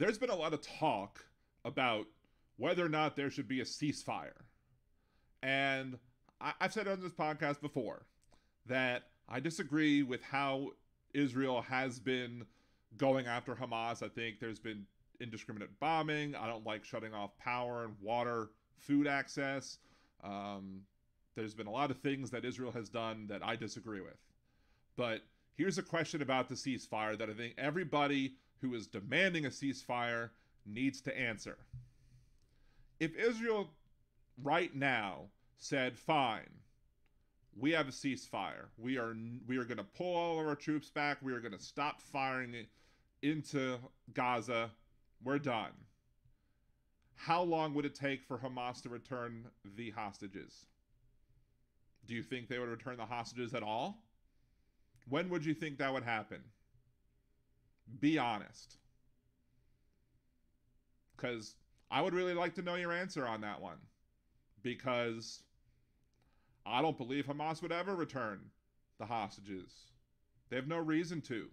there's been a lot of talk about whether or not there should be a ceasefire. And I've said on this podcast before that I disagree with how Israel has been going after Hamas. I think there's been indiscriminate bombing. I don't like shutting off power and water, food access. There's been a lot of things that Israel has done that I disagree with. But here's a question about the ceasefire that I think everybody who is demanding a ceasefire needs to answer. If Israel right now said, fine, we have a ceasefire. We are going to pull all of our troops back. We are going to stop firing into Gaza. We're done. How long would it take for Hamas to return the hostages? Do you think they would return the hostages at all? When would you think that would happen? Be honest. Because I would really like to know your answer on that one. Because I don't believe Hamas would ever return the hostages. They have no reason to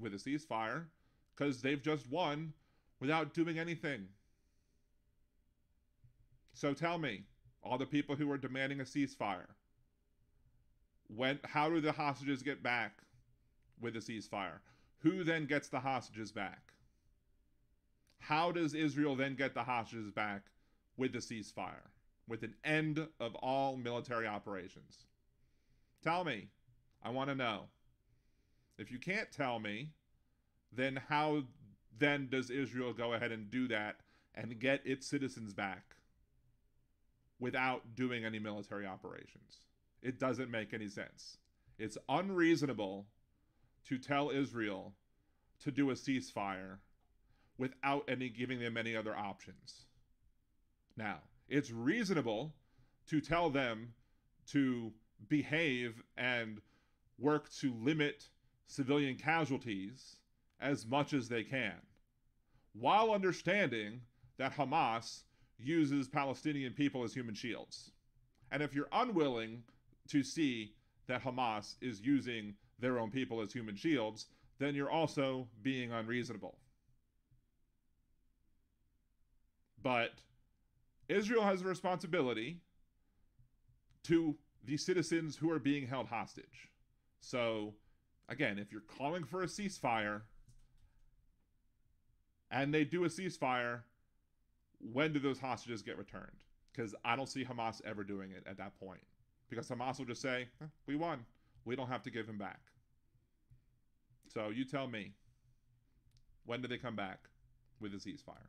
with a ceasefire because they've just won without doing anything. So tell me, all the people who are demanding a ceasefire, how do the hostages get back with a ceasefire? Who then gets the hostages back? How does Israel then get the hostages back with the ceasefire? With an end of all military operations? Tell me. I want to know. If you can't tell me, then how then does Israel go ahead and do that and get its citizens back without doing any military operations? It doesn't make any sense. It's unreasonable to tell Israel to do a ceasefire without giving them any other options. Now, it's reasonable to tell them to behave and work to limit civilian casualties as much as they can, while understanding that Hamas uses Palestinian people as human shields. And if you're unwilling to see that Hamas is using their own people as human shields, then you're also being unreasonable. But Israel has a responsibility to the citizens who are being held hostage. So, again, if you're calling for a ceasefire and they do a ceasefire, when do those hostages get returned? Because I don't see Hamas ever doing it at that point. Because Hamas will just say, we won. We don't have to give him back. So you tell me, when do they come back with a ceasefire?